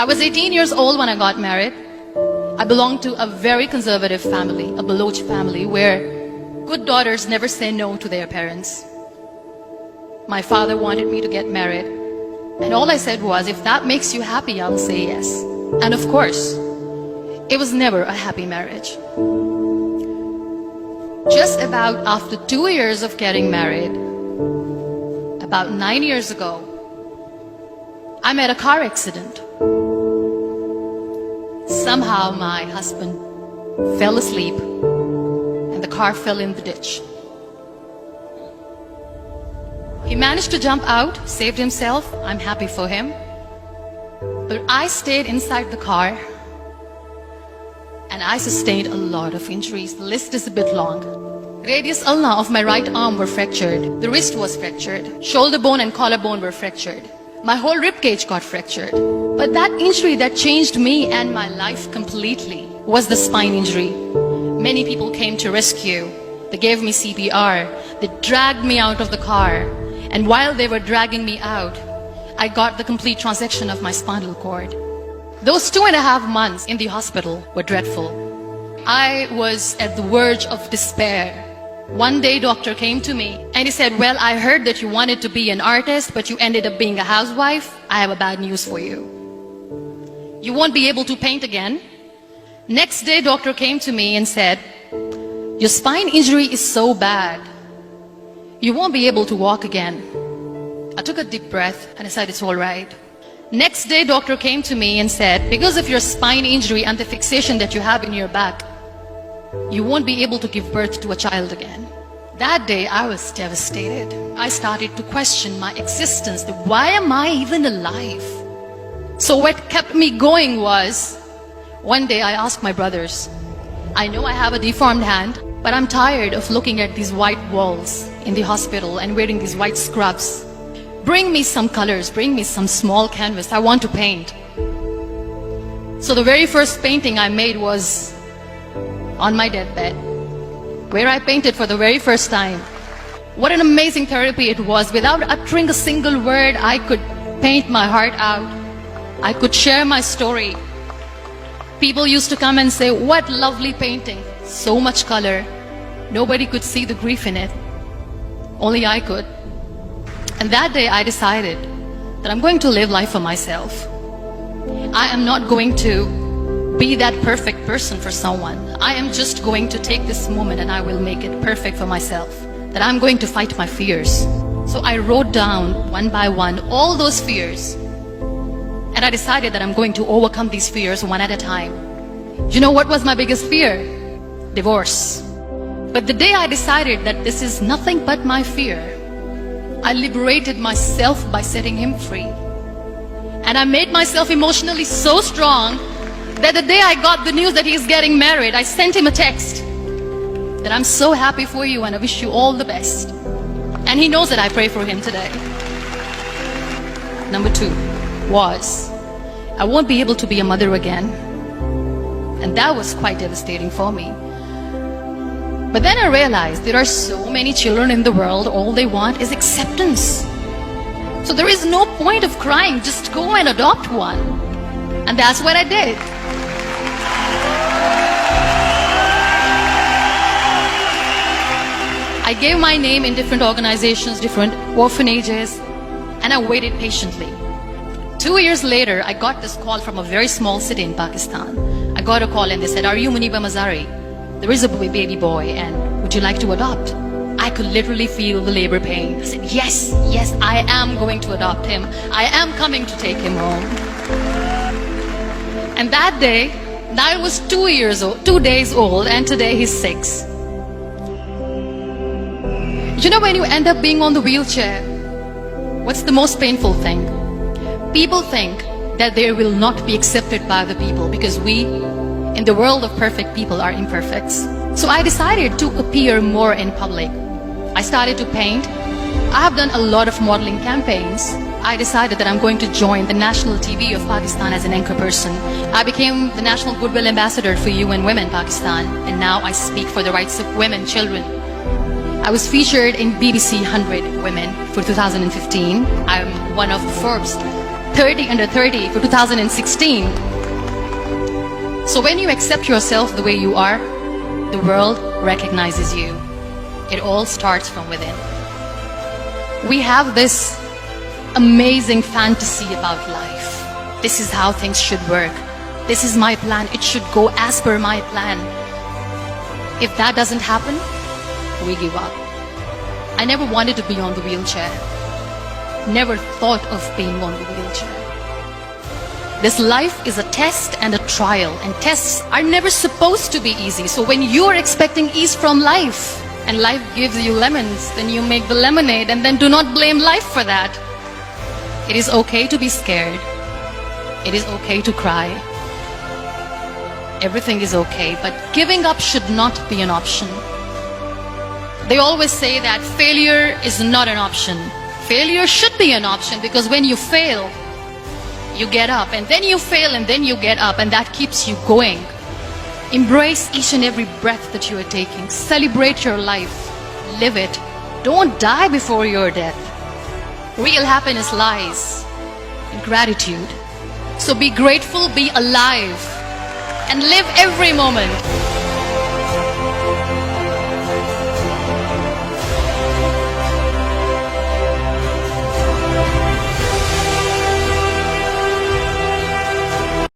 I was 18 years old when I got married. I belonged to a very conservative family, a Baloch family, where good daughters never say no to their parents. My father wanted me to get married, and all I said was, if that makes you happy, I'll say yes. And of course, it was never a happy marriage. Just about after 2 years of getting married, about 9 years ago, I met a car accident. Somehow my husband fell asleep and the car fell in the ditch. He managed to jump out, saved himself. I'm happy for him. But I stayed inside the car and I sustained a lot of injuries. The list is a bit long. Radius ulna of my right arm were fractured. The wrist was fractured. Shoulder bone and collarbone were fractured. My whole rib cage got fractured. But that injury that changed me and my life completely was the spine injury. Many people came to rescue. They gave me CPR. They dragged me out of the car. And while they were dragging me out, I got the complete transection of my spinal cord. Those 2.5 months in the hospital were dreadful. I was at the verge of despair. One day, doctor came to me and he said, well, I heard that you wanted to be an artist, but you ended up being a housewife. I have a bad news for you. You won't be able to paint again. Next day, doctor came to me and said, your spine injury is so bad, you won't be able to walk again. I took a deep breath and I said, it's all right. Next day, doctor came to me and said, because of your spine injury and the fixation that you have in your back, you won't be able to give birth to a child again. That day, I was devastated. I started to question my existence. Why am I even alive? So what kept me going was, one day I asked my brothers, I know I have a deformed hand, but I'm tired of looking at these white walls in the hospital and wearing these white scrubs. Bring me some colors, bring me some small canvas. I want to paint. So the very first painting I made was on my deathbed, where I painted for the very first time. What an amazing therapy it was. Without uttering a single word, I could paint my heart out. I could share my story. People used to come and say, what lovely painting. So much color. Nobody could see the grief in it. Only I could. And that day I decided that I'm going to live life for myself. I am not going to be that perfect person for someone. I am just going to take this moment and I will make it perfect for myself. That I'm going to fight my fears. So I wrote down one by one all those fears. And I decided that I'm going to overcome these fears one at a time. You know what was my biggest fear? Divorce. But the day I decided that this is nothing but my fear, I liberated myself by setting him free. And I made myself emotionally so strong that the day I got the news that he's getting married, I sent him a text that I'm so happy for you and I wish you all the best. And he knows that I pray for him today. Number 2 was, I won't be able to be a mother again. And that was quite devastating for me. But then I realized there are so many children in the world, all they want is acceptance. So there is no point of crying, just go and adopt one. And that's what I did. I gave my name in different organizations, different orphanages, and I waited patiently. 2 years later, I got this call from a very small city in Pakistan. I got a call and they said, are you Muniba Mazari? There is a baby boy and would you like to adopt? I could literally feel the labor pain. I said, yes, yes, I am going to adopt him. I am coming to take him home. And that day, I was 2 days old, and today he's 6. You know, when you end up being on the wheelchair, what's the most painful thing? People think that they will not be accepted by the people because we, in the world of perfect people, are imperfects. So I decided to appear more in public. I started to paint. I have done a lot of modeling campaigns. I decided that I'm going to join the national TV of Pakistan as an anchor person. I became the National Goodwill Ambassador for UN Women Pakistan, and now I speak for the rights of women, children. I was featured in BBC 100 Women for 2015. I'm one of the Forbes 30 under 30 for 2016. So when you accept yourself the way you are, the world recognizes you. It all starts from within. We have this amazing fantasy about life. This is how things should work. This is my plan. It should go as per my plan. If that doesn't happen, we give up. I never wanted to be on the wheelchair. Never thought of being on the wheelchair. This life is a test and a trial, and tests are never supposed to be easy. So when you're expecting ease from life, and life gives you lemons, then you make the lemonade, and then do not blame life for that. It is okay to be scared. It is okay to cry. Everything is okay, but giving up should not be an option. They always say that failure is not an option. Failure should be an option, because when you fail, you get up, and then you fail, and then you get up, and that keeps you going. Embrace each and every breath that you are taking. Celebrate your life. Live it. Don't die before your death. Real happiness lies in gratitude. So be grateful, be alive, and live every moment.